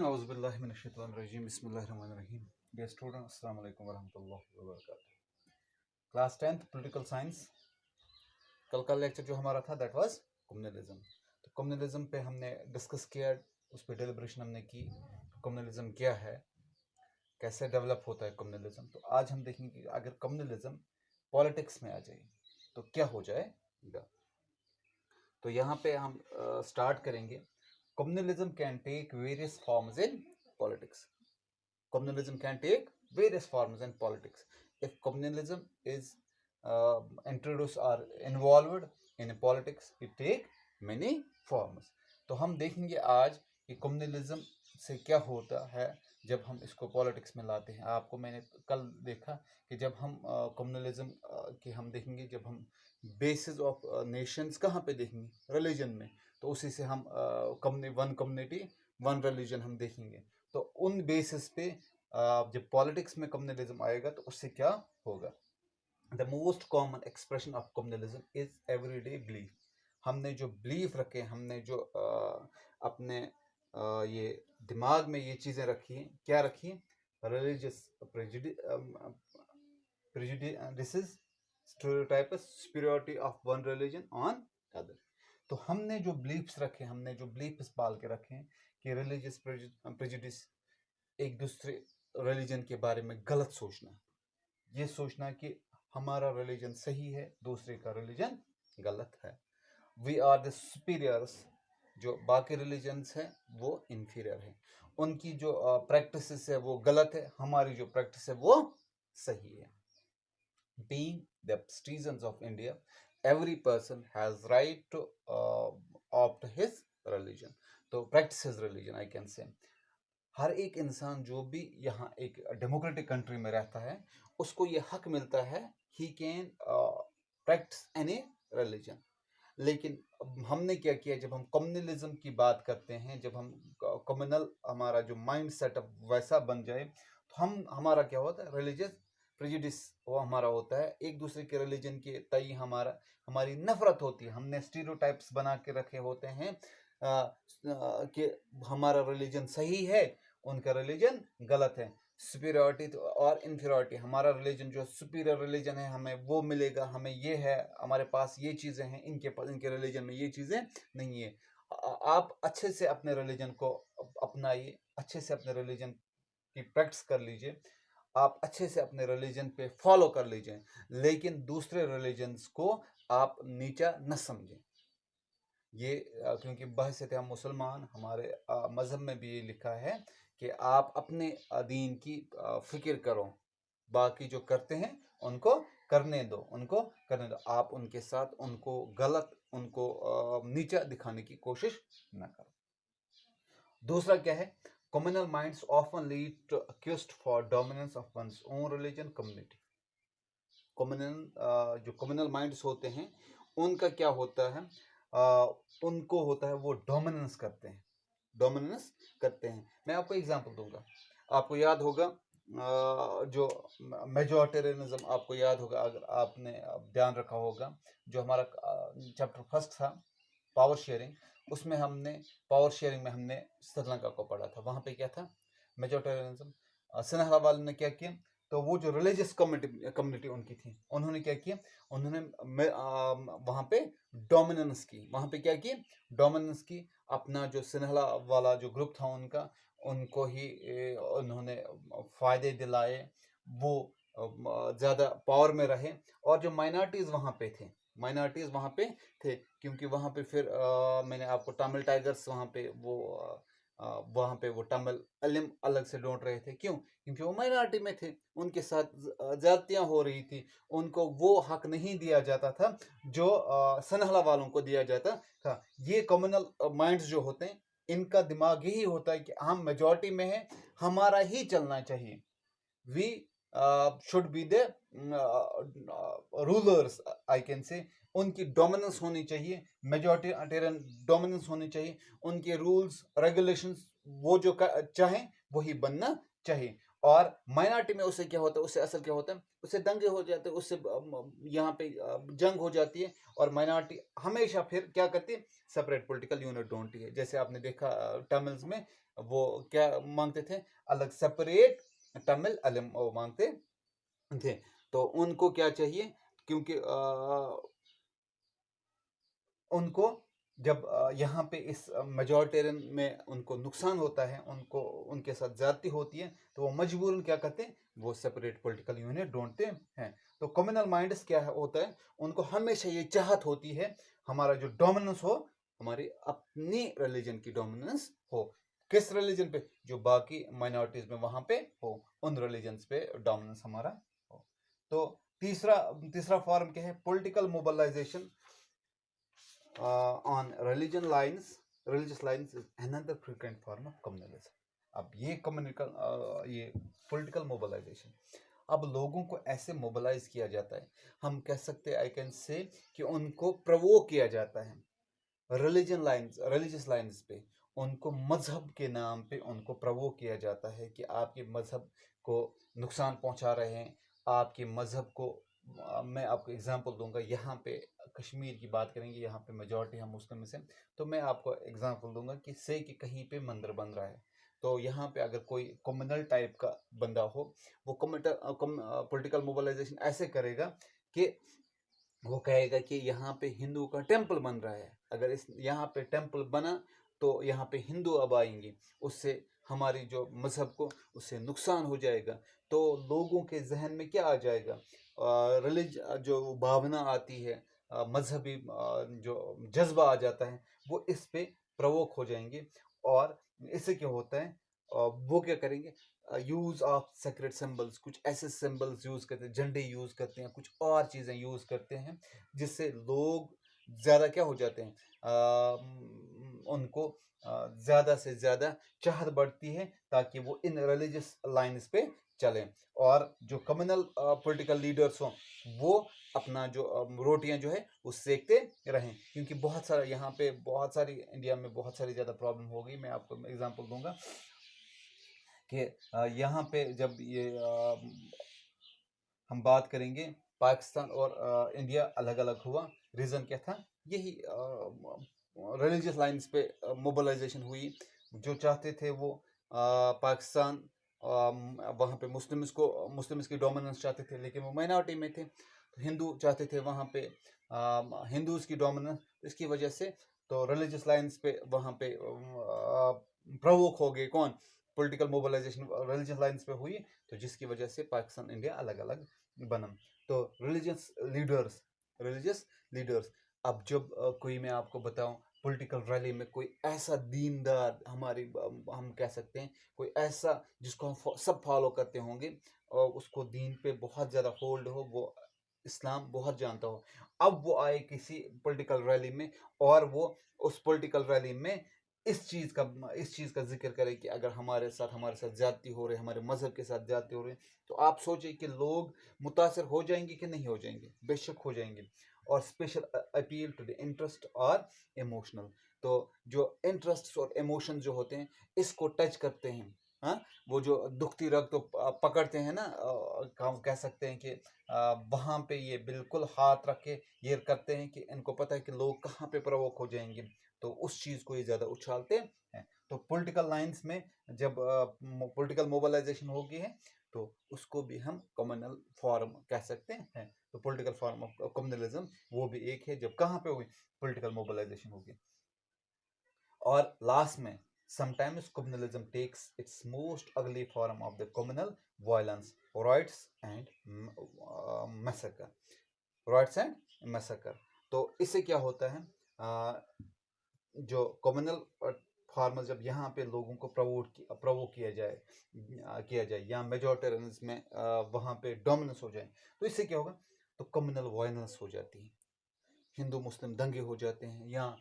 औज़ुबिल्लाहिमिनश्शैतानिर्रजीम बिस्मिल्लाहिर्रहमानिर्रहीम। Dear student, अस्सलाम वालेकुम वरहमतुल्लाहि वबरकातुहू। Class 10th political science. कल का लेक्चर जो हमारा था दैट वाज कम्युनलिज्म। तो कम्युनलिज्म पे हमने डिस्कस किया, उस पर डेलिब्रेशन हमने की। कम्युनलिज्म क्या है, कैसे डेवलप होता है कम्युनलिज्म। तो आज हम देखेंगे कि अगर कम्युनलिज्म पॉलिटिक्स में आ जाए तो क्या हो जाएगा। तो यहाँ पे हम स्टार्ट करेंगे। Communalism can take various forms in politics. Communalism can take various forms in politics. If communalism is introduced or involved in politics, it take many forms. तो हम देखेंगे आज कि कम्युनलिज्म से क्या होता है जब हम इसको पॉलिटिक्स में लाते हैं। आपको मैंने कल देखा कि जब हम कम्युनलिज्म की हम देखेंगे, जब हम बेसिस ऑफ नेशंस कहाँ पे देखेंगे, रिलीजन में, तो उसी से हम वन कम्युनिटी वन रिलीजन हम देखेंगे। तो उन बेसिस पे जब पॉलिटिक्स में कम्युनलिज्म आएगा तो उससे क्या होगा। The most common expression of communalism is everyday belief. हमने जो बिलीफ रखे, हमने जो अपने ये दिमाग में ये चीज़ें रखी हैं, क्या रखी हैं, religious prejudices, stereotypes, superiority of one religion on other. तो हमने जो बिलीफ्स रखे, हमने जो बिलीफ्स पाल के रखे हैं कि रिलीजियस प्रेजुडिस, एक दूसरे रिलीजन के बारे में गलत सोचना, ये सोचना कि हमारा रिलीजन सही है, दूसरे का रिलीजन गलत है। वी आर द सुपीरियर्स, जो बाकी रिलीजन्स हैं वो इन्फीरियर हैं, उनकी जो प्रैक्टिसेस है वो गलत है, हमारी जो प्रैक्टिस है वो सही है। Being the citizens of India, every person has right to opt his religion, तो practice his religion I can say। हर एक इंसान जो भी यहाँ एक डेमोक्रेटिक कंट्री में रहता है उसको ये हक मिलता है he can practice any religion. लेकिन हमने क्या किया, जब हम कम्युनलिज्म की बात करते हैं, जब हम कम्युनल, हमारा जो माइंड सेटअप वैसा बन जाए तो हमारा क्या होता है, रिलीजियस प्रेजुडिस वो हमारा होता है, एक दूसरे के रिलीजन के तई हमारी नफरत होती है। हमने स्टीरियोटाइप्स बना के रखे होते हैं कि हमारा रिलीजन सही है, उनका रिलीजन गलत है। सुपीरियरिटी और इन्फीरियरिटी, हमारा रिलीजन जो सुपीरियर रिलीजन है हमें वो मिलेगा, हमें ये है, हमारे पास ये चीज़ें हैं, इनके पास, इनके रिलीजन में ये चीज़ें नहीं है। आप अच्छे से अपने रिलीजन को अपनाइए, अच्छे से अपने रिलीजन की प्रैक्टिस कर लीजिए, आप अच्छे से अपने रिलीजन पे फॉलो कर लीजिए, लेकिन दूसरे रिलीजन्स को आप नीचा न समझें। ये क्योंकि बहैसियत हम मुसलमान, हमारे मज़हब में भी ये लिखा है कि आप अपने दीन की फिक्र करो, बाकी जो करते हैं उनको करने दो, उनको करने दो, आप उनके साथ उनको गलत, उनको नीचा दिखाने की कोशिश न करो। दूसरा क्या है, communal minds often lead to a quest for dominance of one's own religion community। जो कम्युनल माइंड्स होते हैं उनका क्या होता है, उनको होता है वो डोमिनेंस करते हैं। मैं आपको एग्जांपल दूंगा, आपको याद होगा जो मेजॉरिटेरियनिज्म, आपको याद होगा, अगर आपने ध्यान रखा होगा, जो हमारा चैप्टर फर्स्ट था पावर शेयरिंग, उसमें हमने पावर शेयरिंग में हमने श्रीलंका को पढ़ा था। वहाँ पे क्या था, मेजॉरिटेरियनिज्म। सिन्हा वाले ने क्या किया, तो वो जो रिलीजियस कम्युनिटी उनकी थी, उन्होंने क्या किया, उन्होंने वहाँ पे डोमिनेंस की, वहाँ पे क्या की, डोमिनेंस की। अपना जो सिन्हा वाला जो ग्रुप था उनका, उनको ही उन्होंने फ़ायदे दिलाए, वो ज़्यादा पावर में रहे, और जो माइनॉरिटीज़ वहाँ पे थे, क्योंकि वहाँ पे फिर मैंने आपको तमिल टाइगर्स वहाँ पे वो तमिल इल्म अलग से ढूंढ रहे थे। क्यों? क्योंकि वो माइनॉरिटी में थे, उनके साथ ज्यादतियाँ हो रही थी, उनको वो हक नहीं दिया जाता था जो सनहला वालों को दिया जाता था। ये कम्युनल माइंड्स जो होते हैं, इनका दिमाग यही होता है कि हम मेजॉरिटी में हैं, हमारा ही चलना चाहिए। We should be the rulers I can say. उनकी डोमिनेंस होनी चाहिए, मेजॉरिटेरियन डोमिनेंस होनी चाहिए, उनके रूल्स रेगुलेशंस वो जो चाहें वही बनना चाहिए। और माइनॉरिटी में उससे क्या होता है, उससे असल क्या होता है, उससे दंगे हो जाते हैं, उससे यहाँ पे जंग हो जाती है, और माइनॉरिटी हमेशा फिर क्या करती है, सेपरेट पॉलिटिकल यूनिट ढूंढती है। जैसे आपने देखा तमिल्स में वो क्या मांगते थे, अलग सेपरेट तमिल अलम वो मांगते थे। तो उनको क्या चाहिए, क्योंकि उनको जब यहाँ पे इस मेजॉरिटेरियन में उनको नुकसान होता है, उनको उनके साथ ज्यादती होती है, तो वो मजबूरन क्या करते हैं, वो सेपरेट पॉलिटिकल यूनिट ढूंढते हैं। तो कम्युनल माइंड्स क्या होता है, उनको हमेशा ये चाहत होती है हमारा जो डोमिनेंस हो, हमारी अपनी रिलीजन की डोमिनेंस हो। किस रिलीजन पे, जो बाकी माइनॉरिटीज में वहां पे हो, उन रिलीजन पे डोमिनेंस हमारा हो। तो तीसरा तीसरा फॉर्म क्या है, political mobilization on religious lines is another frequent form of communalism. अब ये ये पॉलिटिकल मोबिलाइजेशन, अब लोगों को ऐसे मोबिलाइज किया जाता है, हम कह सकते हैं, आई कैन से, कि उनको प्रवोक किया जाता है रिलीजियस लाइन्स पे, उनको मजहब के नाम पे उनको प्रवोक किया जाता है कि आपके मजहब को नुकसान पहुंचा रहे हैं, आपके मजहब को मैं आपको एग्जांपल दूंगा। यहाँ पे कश्मीर की बात करेंगे, यहाँ पे मेजॉरिटी हम मुस्लिम से, तो मैं आपको एग्जांपल दूंगा कि से कि कहीं पे मंदिर बन रहा है, तो यहाँ पे अगर कोई कम्युनल टाइप का बंदा हो, वो पॉलिटिकल मोबिलाइजेशन ऐसे करेगा कि वो कहेगा कि यहाँ पे हिंदू का टेम्पल बन रहा है, अगर इस यहाँ पे टेम्पल बना तो यहाँ पे हिंदू अब आएंगे, उससे हमारी जो मजहब को उससे नुकसान हो जाएगा। तो लोगों के जहन में क्या आ जाएगा, जो भावना आती है, मजहबी जो जज्बा आ जाता है, वो इस पे प्रवोक हो जाएंगे। और इससे क्या होता है, वो क्या करेंगे, यूज ऑफ सेक्रेट सिंबल्स, कुछ ऐसे सिंबल्स यूज करते हैं, झंडे यूज करते हैं, कुछ और चीजें यूज करते हैं, जिससे लोग ज्यादा क्या हो जाते हैं, उनको ज्यादा से ज्यादा चाहत बढ़ती है ताकि वो इन रिलीजियस लाइन्स पे चलें। और जो कम्युनल पॉलिटिकल लीडर्स हों, वो अपना जो रोटियां जो है वो सेकते रहें, क्योंकि बहुत सारा यहाँ पे बहुत सारी इंडिया में बहुत सारी ज़्यादा प्रॉब्लम हो गई। मैं आपको एग्जांपल दूंगा कि यहाँ पे जब ये हम बात करेंगे, पाकिस्तान और इंडिया अलग अलग हुआ, रीज़न क्या था, यही रिलीजियस लाइन्स पे मोबिलाइजेशन हुई। जो चाहते थे वो पाकिस्तान वहाँ पे मुस्लिम्स की डोमिनेंस चाहते थे, लेकिन वो माइनॉरिटी में थे। तो हिंदू चाहते थे वहाँ पे हिंदूज की डोमिनेंस, इसकी वजह से तो रिलीजियस लाइन्स पे वहाँ पे प्रवोक हो गए, कौन, पॉलिटिकल मोबिलाइजेशन रिलीजियस लाइन्स पे हुई, तो जिसकी वजह से पाकिस्तान इंडिया अलग अलग बना। तो रिलीजियस लीडर्स, अब जब कोई, मैं आपको बताऊं, पॉलिटिकल रैली में कोई ऐसा दीनदार, हमारी हम कह सकते हैं कोई ऐसा जिसको हम सब फॉलो करते होंगे, और उसको दीन पे बहुत ज़्यादा होल्ड हो, वो इस्लाम बहुत जानता हो, अब वो आए किसी पॉलिटिकल रैली में, और वो उस पॉलिटिकल रैली में इस चीज़ का जिक्र करे कि अगर हमारे साथ ज्यादती हो रही है, हमारे मजहब के साथ ज्यादती हो रही है, तो आप सोचिए कि लोग मुतासर हो जाएंगे कि नहीं हो जाएंगे, बेशक हो जाएंगे। और special appeal to the interest और इमोशनल, तो जो इंटरेस्ट और इमोशन जो होते हैं, इसको टच करते हैं, हाँ, वो जो दुखती रग तो पकड़ते हैं ना, हम कह सकते हैं कि वहाँ पे ये बिल्कुल हाथ रख के ये करते हैं कि इनको पता है कि लोग कहाँ पे प्रवोक हो जाएंगे, तो उस चीज़ को ये ज़्यादा उछालते हैं। तो पॉलिटिकल लाइंस में जब पॉलिटिकल मोबिलाइजेशन होगी है, तो उसको भी हम कम्युनल फॉर्म कह सकते हैं। तो पॉलिटिकल फॉर्म ऑफ कम्युनलिज्म वो भी एक है, जब कहाँ पे होगी, पॉलिटिकल मोबिलाइजेशन होगी। और लास्ट में, sometimes communalism takes its most ugly form of the communal violence, riots and massacre, तो इससे क्या होता है, जो कम्युनल फार्मर्स, जब यहाँ पे लोगों को प्रवोक किया जाए या मेजॉरिटेरियनिज्म में वहाँ पे डोमिनेंस हो जाए, तो इससे क्या होगा, तो कम्युनल वायलेंस हो जाती है, हिंदू मुस्लिम दंगे हो जाते हैं, या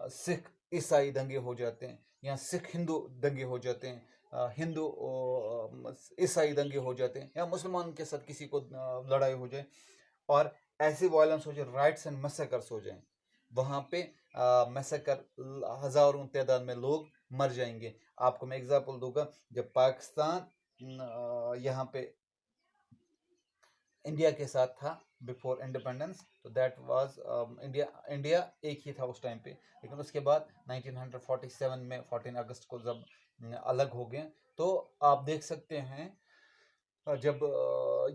सिख ईसाई दंगे हो जाते हैं, या सिख हिंदू दंगे हो जाते हैं, हिंदू ईसाई दंगे हो जाते हैं, या मुसलमान के साथ किसी को लड़ाई हो जाए, और ऐसे वायलेंस हो जाए, राइट्स एंड मैसेकर्स हो जाए, वहाँ पे मैसेकर हजारों तादाद में लोग मर जाएंगे। आपको मैं एग्जांपल दूंगा, जब पाकिस्तान यहाँ पे इंडिया के साथ था बिफोर इंडिपेंडेंस, तो दैट वाज इंडिया एक ही था उस टाइम पे। लेकिन उसके बाद 1947 में 14 अगस्त को जब अलग हो गए, तो आप देख सकते हैं जब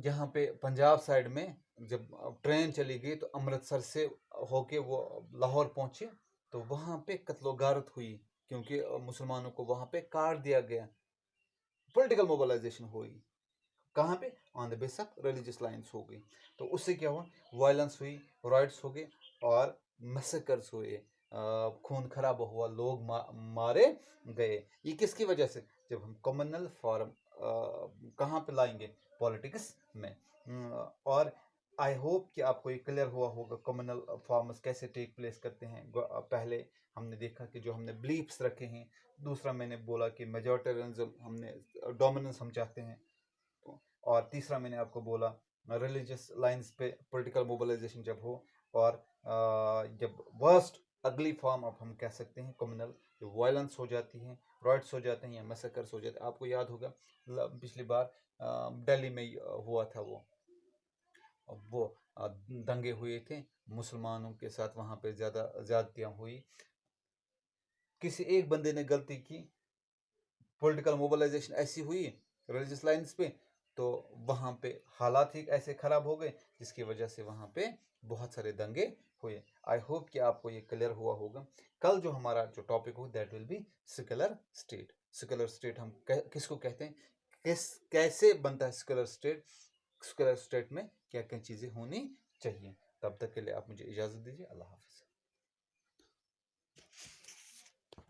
यहाँ पे पंजाब साइड में जब ट्रेन चली गई तो अमृतसर से होके वो लाहौर पहुंचे, तो वहाँ पे कत्लो गारत हुई, क्योंकि मुसलमानों को वहाँ पे काट दिया गया। पॉलिटिकल मोबिलाइजेशन हुई कहाँ पे, on the base of religious lines हो गई। तो उससे क्या हुआ, वायलेंस हुई, राइट्स हो गए और मैसेकर्स हुए, खून खराब हुआ, लोग मारे गए। ये किसकी वजह से, जब हम कम्युनल फॉर्म कहाँ पे लाएंगे, पॉलिटिक्स में। और आई होप कि आपको ये क्लियर हुआ होगा कम्युनल फॉर्म्स कैसे टेक प्लेस करते हैं। पहले हमने देखा कि जो हमने बिलीफ्स रखे हैं, दूसरा मैंने बोला कि मेजॉरिटेरियनिज्म हमने डोमिनेंस हम चाहते हैं, और तीसरा मैंने आपको बोला रिलीजियस लाइंस पे पॉलिटिकल मोबिलाइजेशन जब हो, और जब वर्स्ट अगली फॉर्म अब हम कह सकते हैं कम्युनल, जो वायलेंस हो जाती है, राइट्स हो जाते हैं या मैसेकर्स हो जाते हैं। आपको याद होगा पिछली बार दिल्ली में हुआ था वो दंगे हुए थे, मुसलमानों के साथ वहाँ पे ज़्यादा ज़्यादतियाँ हुई। किसी एक बंदे ने गलती की, पॉलिटिकल मोबिलाइजेशन ऐसी हुई रिलीजियस लाइंस पे, तो वहाँ पे हालात ही ऐसे ख़राब हो गए जिसकी वजह से वहाँ पे बहुत सारे दंगे हुए। आई होप कि आपको ये क्लियर हुआ होगा। कल जो हमारा जो टॉपिक हो that will be secular state. Secular state हम किसको कहते हैं, कैसे बनता है सेक्युलर स्टेट, सेक्युलर स्टेट में क्या क्या चीज़ें होनी चाहिए। तब तक के लिए आप मुझे इजाज़त दीजिए। अल्लाह हाफ़िज़।